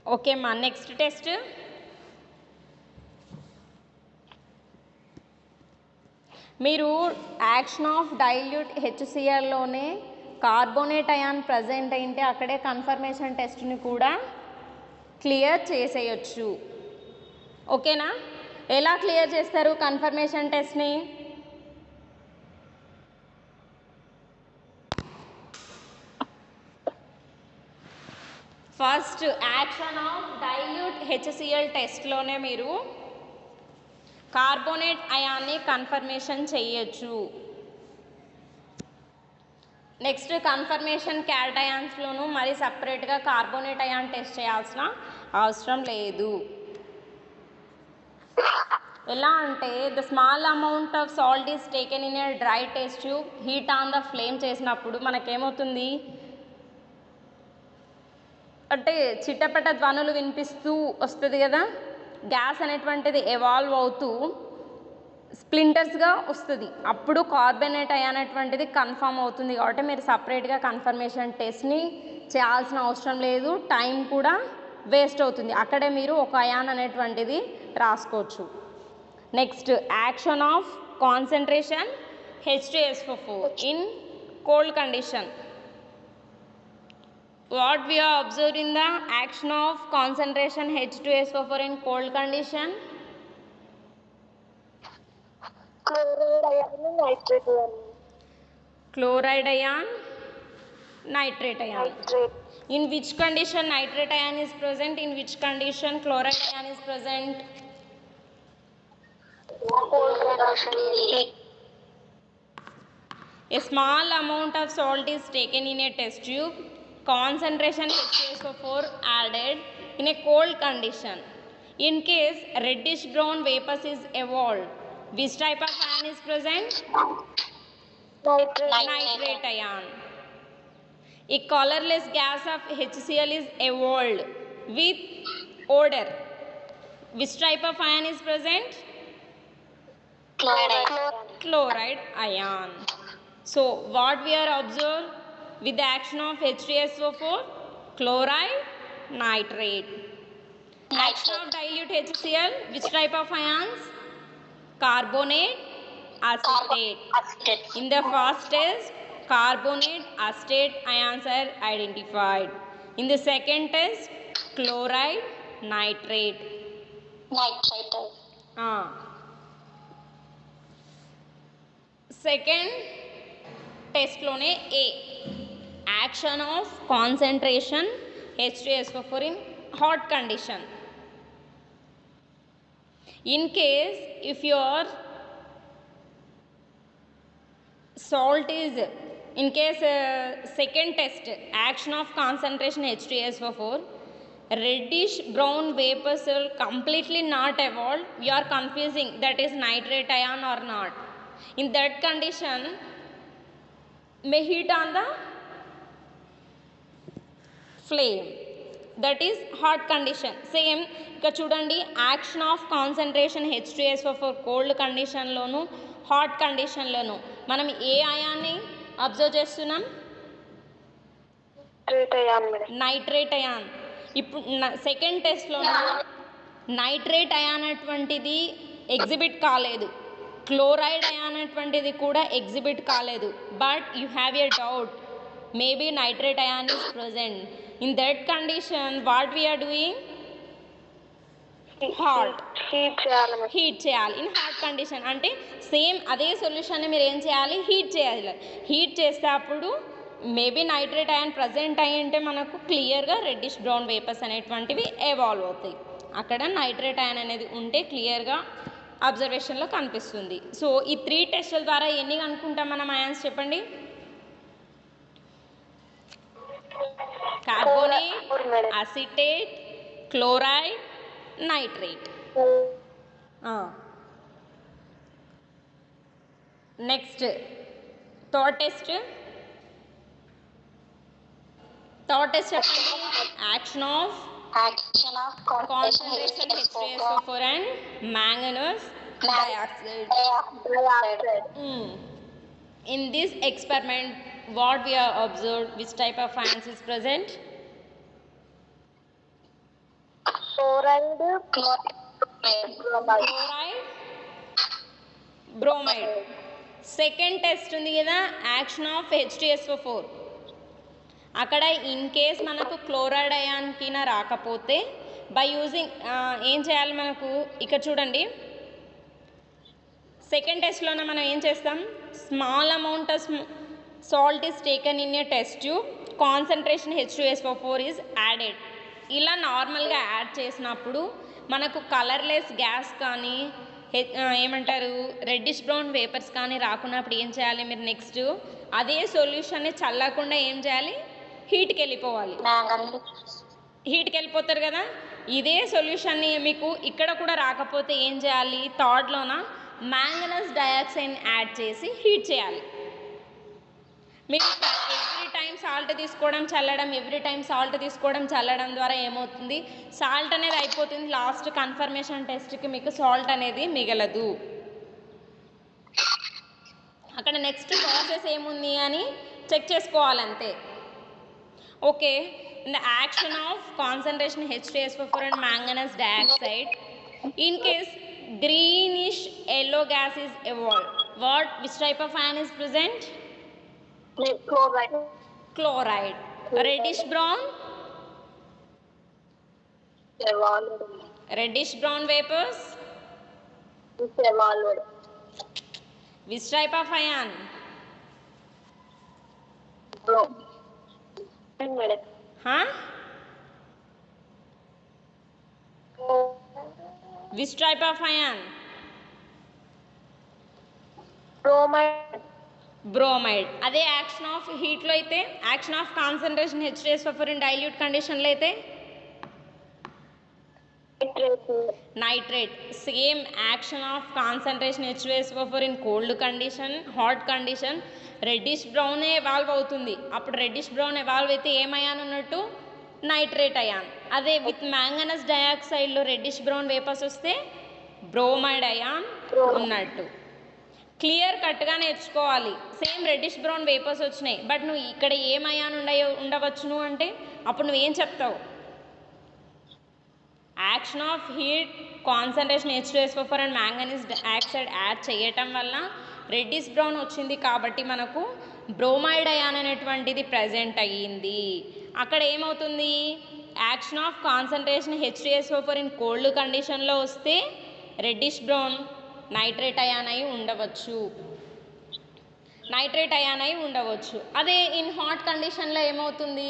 Okay మా next test మీరు action of dilute హెచ్సిఎల్లోనే కార్బోనేట్ అయాన్ ప్రజెంట్ అయింటే అక్కడే కన్ఫర్మేషన్ టెస్ట్ని కూడా క్లియర్ చేసేయచ్చు. ఓకేనా? ఎలా క్లియర్ చేస్తారు కన్ఫర్మేషన్ టెస్ట్ని? First action of dilute HCl టెస్ట్లోనే మీరు కార్బోనేట్ అయాన్ని కన్ఫర్మేషన్ చేయొచ్చు. నెక్స్ట్ కన్ఫర్మేషన్ క్యాటయాన్స్లోనూ మరి సపరేట్గా కార్బోనేట్ అయాన్ టెస్ట్ చేయాల్సిన అవసరం లేదు. ఎలా అంటే the small amount of salt is taken in a dry test tube, heat on the flame చేసినప్పుడు మనకేమవుతుంది అంటే చిట్టపట ధ్వనులు వినిపిస్తూ వస్తుంది కదా, గ్యాస్ అనేటువంటిది ఎవాల్వ్ అవుతూ స్ప్లింటర్స్గా వస్తుంది. అప్పుడు కార్బోనేట్ అయ్యేటువంటిది కన్ఫర్మ్ అవుతుంది. కాబట్టి మీరు సపరేట్గా కన్ఫర్మేషన్ టెస్ట్ని చేయాల్సిన అవసరం లేదు, టైం కూడా వేస్ట్ అవుతుంది. అక్కడే మీరు ఒక అయాన్ అనేటువంటిది రాసుకోవచ్చు. Next action of concentration H2SO4 in cold condition. What we are observing the action of concentration H2SO4 in cold condition? Chloride ion, nitrate ion. In which condition nitrate ion is present? In which condition chloride ion is present? Cold condition. A small amount of salt is taken in a test tube. Concentration H2SO4 added in a cold condition. In case reddish brown vapors is evolved, which type of ion is present? Nitrate ion. A colorless gas of HCl is evolved with odor. Which type of ion is present? Chloride ion. So what we are observed with the action of H2SO4? Chloride, nitrate. Action of dilute HCl, which type of ions? Carbonate, acetate. In the first test, carbonate, acetate ions are identified. In the second test, chloride, nitrate. Second test లోనే A, action of concentration H2SO4 in hot condition. In case if your salt is, in case second test action of concentration H2SO4, reddish brown vapors will completely not evolved, we are confusing that is nitrate ion or not. In that condition may heat on the flame, that is hot condition. Same ఇక్కడ చూడండి action of concentration H2SO4 cold కండిషన్లోను hot కండిషన్లోను మనం ఏ అయాన్ని observe చేస్తున్నాం? Nitrate ion. ఇప్పుడు second టెస్ట్లోను నైట్రేట్ అయాన్ అటువంటిది ఎగ్జిబిట్ కాలేదు, క్లోరైడ్ అయాన్ అటువంటిది కూడా ఎగ్జిబిట్ కాలేదు. But you have a doubt, maybe nitrate ion is present. In that condition what we are doing? Heat చేయాలి ఇన్ హాట్ కండిషన్. అంటే సేమ్ అదే సొల్యూషన్ని మీరు ఏం చేయాలి? హీట్ చేయాలి. హీట్ చేస్తే అప్పుడు మేబీ నైట్రేట్ అయాన్ ప్రజెంట్ అయ్యి ఉంటే మనకు క్లియర్గా రెడ్డిష్ బ్రౌన్ వేపర్స్ అనేటువంటివి ఎవాల్వ్ అవుతాయి. అక్కడ నైట్రేట్ అయాన్ అనేది ఉంటే క్లియర్గా అబ్జర్వేషన్లో కనిపిస్తుంది. సో ఈ 3 టెస్టుల ద్వారా ఎన్ని కనుక్కుంటాం మనం అయాన్స్ చెప్పండి? Carbonate, acetate, chloride, nitrate. Next third test చెప్పండి. Action of concentration H2SO4 and manganese dioxide. In this experiment what we have observed, which type of ions is present? Chloride chloride bromide. Second test ఉంది కదా, action of H2SO4. అక్కడ in case మనకు chloride ion కింద రాకపోతే by using ఏం చేయాలి మనకు ఇక్కడ చూడండి. సెకండ్ టెస్ట్లోనే మనం ఏం చేస్తాం, small amount of salt is taken in a test tube, concentration H2SO4 is added. ఇలా నార్మల్గా యాడ్ చేసినప్పుడు మనకు కలర్లెస్ గ్యాస్ కానీ ఏమంటారు రెడ్డిష్ బ్రౌన్ వేపర్స్ కానీ రాకున్నప్పుడు ఏం చేయాలి మీరు, నెక్స్ట్ అదే సొల్యూషన్ని చల్లకుండా ఏం చేయాలి, హీట్కి వెళ్ళిపోవాలి. హీట్కి వెళ్ళిపోతారు కదా, ఇదే సొల్యూషన్ని మీకు ఇక్కడ కూడా రాకపోతే ఏం చేయాలి, థర్డ్లోన మ్యాంగనస్ డయాక్సైడ్ యాడ్ చేసి హీట్ చేయాలి. మీకు ఎవ్రీ టైం సాల్ట్ తీసుకోవడం చల్లడం ద్వారా ఏమవుతుంది, సాల్ట్ అనేది అయిపోతుంది, లాస్ట్ కన్ఫర్మేషన్ టెస్ట్కి మీకు సాల్ట్ అనేది మిగలదు. అక్కడ నెక్స్ట్ ప్రాసెస్ ఏముంది అని చెక్ చేసుకోవాలంతే. Okay, in the action of concentration H2SO4 and manganese dioxide, in case greenish yellow gas is evolved, which type of ion is present? Chloride. Reddish brown vapors. Which type of ion? Huh? Which type of ion? Bromide. అదే action of హీట్లో అయితే, action of concentration H2SO4 in dilute కండిషన్లో అయితే nitrate. Same action of concentration H2SO4 in cold condition, hot condition reddish బ్రౌనే evolve అవుతుంది. అప్పుడు reddish brown evolve అయితే ఏం అయాన్ ఉన్నట్టు, నైట్రేట్ అయాన్. అదే విత్ మ్యాంగనస్ డయాక్సైడ్లో రెడ్డిష్ బ్రౌన్ వేపర్స్ వస్తే బ్రోమైడ్ అయాన్ ఉన్నట్టు. క్లియర్ కట్గా నేర్చుకోవాలి. సేమ్ రెడ్డిష్ బ్రౌన్ వేపర్స్ వచ్చినాయి, బట్ నువ్వు ఇక్కడ ఏం అయాన్ ఉండవచ్చును అంటే అప్పుడు నువ్వేం చెప్తావు, action of heat concentration H2SO4 and manganese dioxide add చేయటం వల్ల రెడ్డిష్ బ్రౌన్ వచ్చింది కాబట్టి మనకు బ్రోమైడ్ అయాన్ అనేటువంటిది ప్రజెంట్ అయ్యింది. అక్కడ ఏమవుతుంది, action of concentration H2SO4 in cold కండిషన్లో వస్తే రెడ్డిష్ బ్రౌన్ నైట్రేట్ అయాన్ అయి ఉండవచ్చు. అదే ఇన్ హాట్ కండిషన్లో ఏమవుతుంది,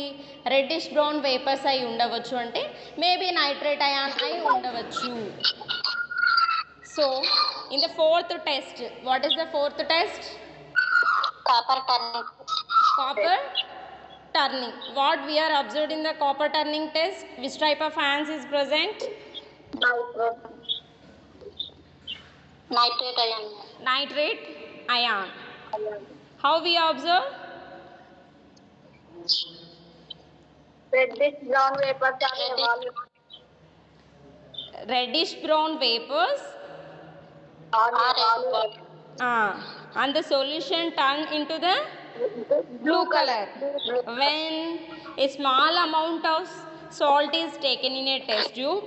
రెడ్డిష్ బ్రౌన్ వేపర్స్ అయి ఉండవచ్చు, అంటే మేబీ నైట్రేట్ అయాన్ అయి ఉండవచ్చు. So in the fourth test, what is the fourth test? Copper turning. What we are observed in the copper turning test, which type of ions is present? Nitrate ion. How we observe? reddish brown vapors and the solution turn into the blue color when a small amount of salt is taken in a test tube,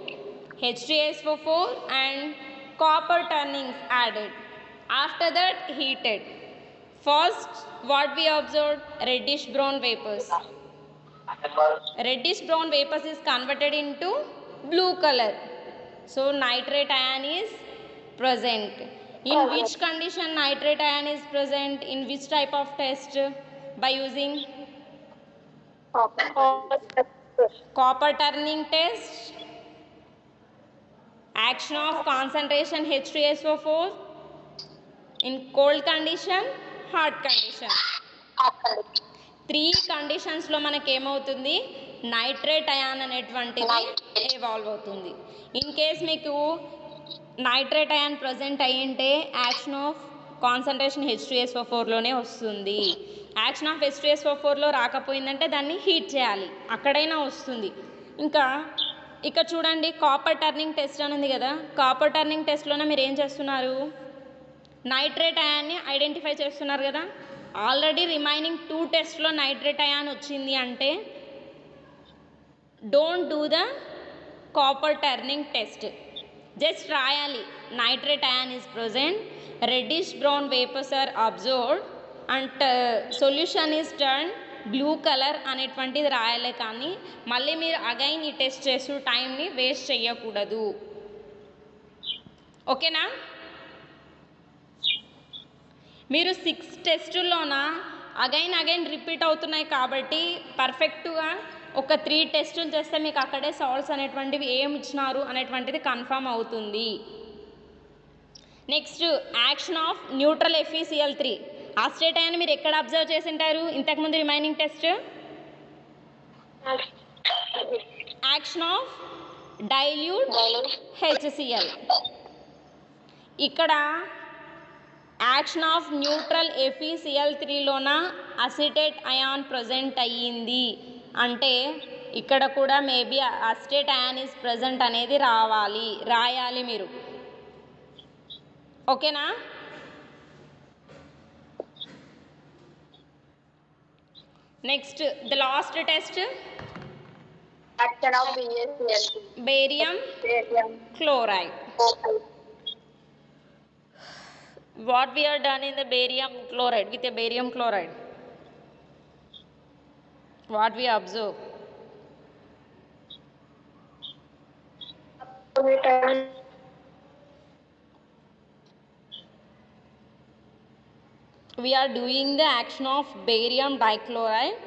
H2SO4 and copper turnings added, after that heated. First what we observed, reddish brown vapors is converted into blue color, so nitrate ion is present. In which condition nitrate ion is present, in which type of test? By using copper turning test, action of concentration H2SO4 in cold condition, hot condition. 3 కండిషన్స్లో మనకి ఏమవుతుంది, nitrate ion అనేటువంటిది evolve అవుతుంది. In case మీకు nitrate ion present అయ్యింటే action of concentration H2SO4లోనే వస్తుంది. Action of H2SO4లో రాకపోయిందంటే దాన్ని హీట్ చేయాలి, అక్కడైనా వస్తుంది. ఇంకా ఇక్కడ చూడండి, కాపర్ టర్నింగ్ టెస్ట్ అని ఉంది కదా, కాపర్ టర్నింగ్ టెస్ట్లోనే మీరు ఏం చేస్తున్నారు, నైట్రేట్ అయాన్ని ఐడెంటిఫై చేస్తున్నారు కదా. ఆల్రెడీ రిమైనింగ్ 2 టెస్ట్లో నైట్రేట్ అయాన్ వచ్చింది అంటే don't do the copper turning test. Just రాయాలి, nitrate ion is present, reddish brown vapours are observed and solution is turn blue colour అనేటువంటిది రాయాలి. కానీ మళ్ళీ మీరు అగైన్ ఈ టెస్ట్ చేస్తూ టైంని వేస్ట్ చేయకూడదు. ఓకేనా? మీరు 6 టెస్టుల్లోన అగైన్ రిపీట్ అవుతున్నాయి కాబట్టి పర్ఫెక్ట్గా ఒక 3 టెస్టులు చేస్తే మీకు అక్కడే సాల్వ్స్ అనేటువంటివి ఏమి ఇచ్చినారు అనేటువంటిది కన్ఫర్మ్ అవుతుంది. Next, action of neutral FeCl3. Acetate ion మీరు ఎక్కడ అబ్జర్వ్ చేసి ఉంటారు ఇంతకుముందు remaining test? Action of dilute HCl. ఇక్కడ యాక్షన్ ఆఫ్ న్యూట్రల్ FeCl3లోన అసిటేట్ అయాన్ ప్రజెంట్ అయ్యింది అంటే ఇక్కడ కూడా maybe acetate ion is present అనేది రాయాలి మీరు. ఓకేనా? Next, the last test, action of BaCl2. Barium chloride. What we are done in the barium chloride, with a barium chloride, what we observe? We are doing the action of barium dichloride.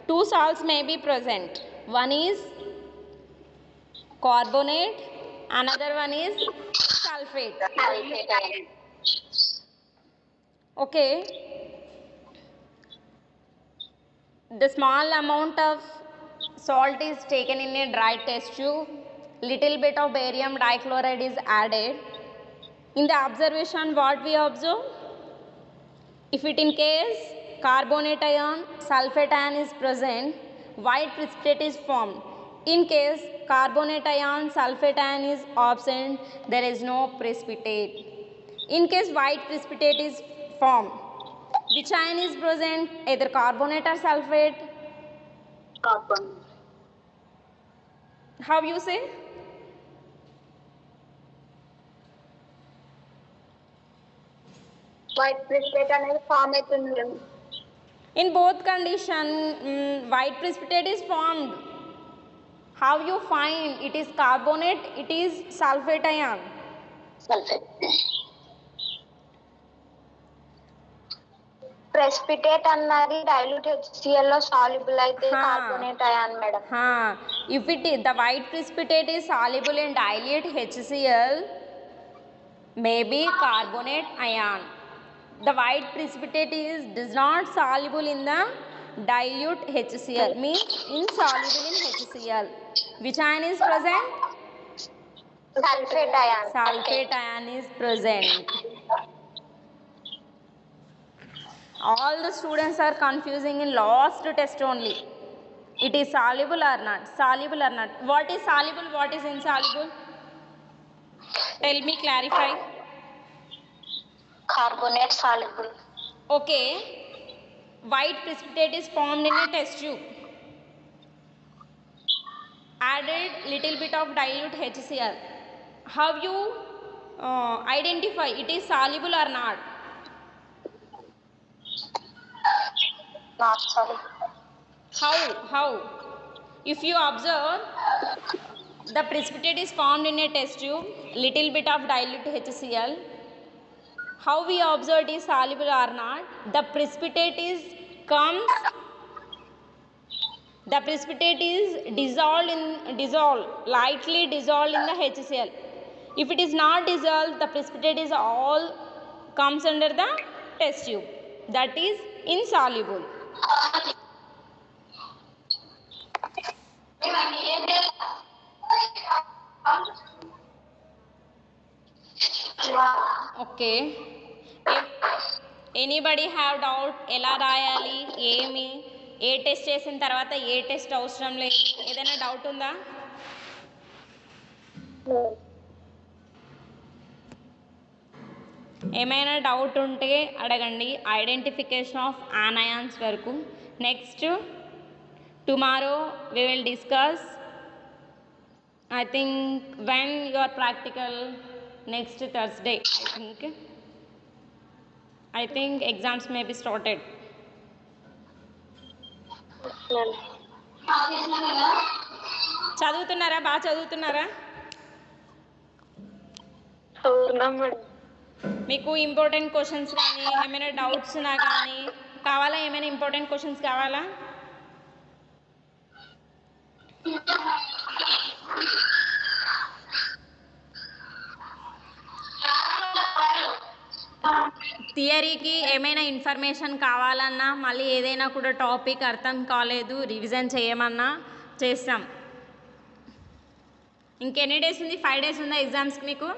2 salts may be present. One is carbonate, another one is sulfate. Okay, the small amount of salt is taken in a dry test tube, little bit of barium dichloride is added. In the observation, what we observe? If it in case carbonate ion, sulfate ion is present, white precipitate is formed. In case carbonate ion, sulfate ion is absent, there is no precipitate. In case white precipitate is formed, which ion is present? Either carbonate or sulfate? Carbon. How you say? White precipitate అనేది form అవుతుంది. In both condition, white precipitate is formed. How you find it is carbonate, it is sulfate ion? Sulfate. Precipitate అన్నది dilute HCl లో soluble అయితే carbonate ion madam. If it is, the white precipitate is soluble in dilute HCl, maybe carbonate ion. The white precipitate does not soluble in the dilute HCl, means insoluble in HCl. Which ion is present? Sulfate ion. Sulfate ion is present. All the students are confusing in last test only. It is soluble or not? Soluble or not? What is soluble? What is insoluble? Tell me, clarify. Carbonate soluble. Okay. White precipitate is formed in a test tube. Added little bit of dilute HCl. How you identify it is soluble or not? Not soluble. How? If you observe, the precipitate is formed in a test tube, little bit of dilute HCl. How we observe it is soluble or not? The precipitate is lightly dissolved in the HCl. If it is not dissolved, the precipitate is all comes under the test tube. That is insoluble. Okay. Anybody have doubt? ఎలా రాయాలి, ఏమి, ఏ test చేసిన తర్వాత ఏ test అవసరం లేదు, ఏదైనా doubt ఉందా? ఏమైనా డౌట్ ఉంటే అడగండి. ఐడెంటిఫికేషన్ ఆఫ్ ఆనయాన్స్ వరకు. Next tomorrow we will discuss I think when your practical next Thursday, I think exams may be started. చదువుతున్నారా? బాగా చదువుతున్నారా? చదువుతున్నాం మేడం. మీకు ఇంపార్టెంట్ క్వశ్చన్స్ కానీ ఏమైనా డౌట్స్ నా కానీ కావాలా? ఏమైనా ఇంపార్టెంట్ క్వశ్చన్స్ కావాలా? థియరీకి ఏమైనా ఇన్ఫర్మేషన్ కావాలన్నా, మళ్ళీ ఏదైనా కూడా టాపిక్ అర్థం కాలేదు రివిజన్ చేయమన్నా చేస్తాం. ఇంకెన్ని డేస్ ఉంది? 5 days ఉందా ఎగ్జామ్స్కి మీకు?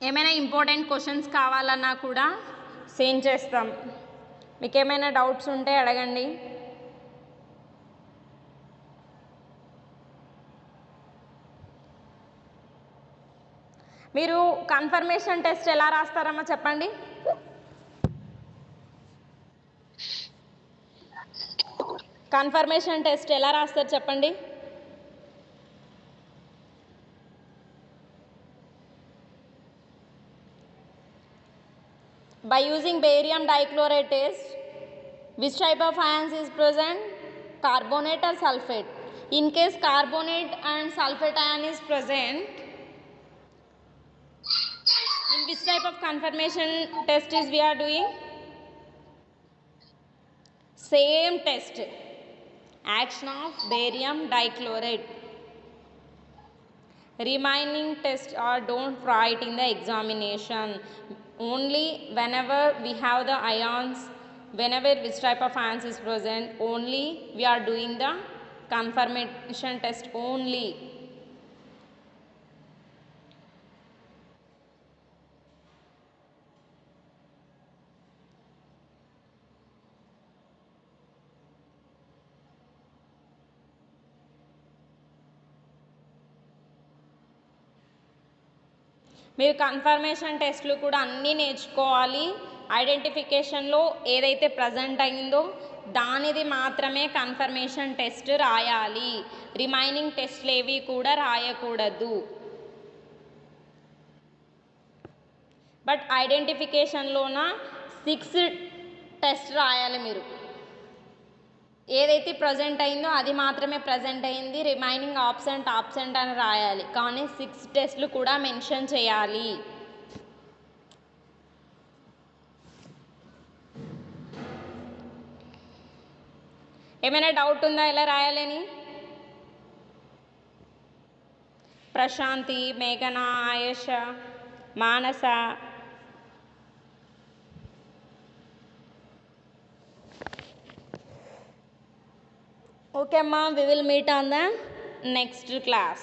ఏమైనా ఇంపార్టెంట్ క్వశ్చన్స్ కావాలన్నా కూడా సెండ్ చేస్తాం. మీకు ఏమైనా డౌట్స్ ఉంటే అడగండి. మీరు కన్ఫర్మేషన్ టెస్ట్ ఎలా రాస్తారమ్మా చెప్పండి. కన్ఫర్మేషన్ టెస్ట్ ఎలా రాస్తారు చెప్పండి. By using barium dichloride test, which type of ions is present? Carbonate or sulfate? In case carbonate and sulfate ion is present, in which type of confirmation test is we are doing? Same test, action of barium dichloride. Remaining tests are don't write in the examination. Only whenever we have the ions, whenever which type of ions is present, only we are doing the confirmation test only. మీరు confirmation టెస్ట్లు కూడా అన్నీ నేర్చుకోవాలి. ఐడెంటిఫికేషన్లో ఏదైతే present అయిందో దానిది మాత్రమే confirmation test రాయాలి. రిమైనింగ్ టెస్ట్లు ఏవి కూడా రాయకూడదు. బట్ ఐడెంటిఫికేషన్లోన 6 టెస్ట్ రాయాలి. మీరు ఏదైతే ప్రజెంట్ అయిందో అది మాత్రమే ప్రజెంట్ అయింది, రిమైనింగ్ ఆబ్సెంట్ అని రాయాలి. కానీ 6 టెస్ట్లు కూడా మెన్షన్ చేయాలి. ఏమైనా డౌట్ ఉందా ఎలా రాయాలని? ప్రశాంతి, మేఘన, ఆయేష, మానస, okay, ma'am, we will meet on the next class.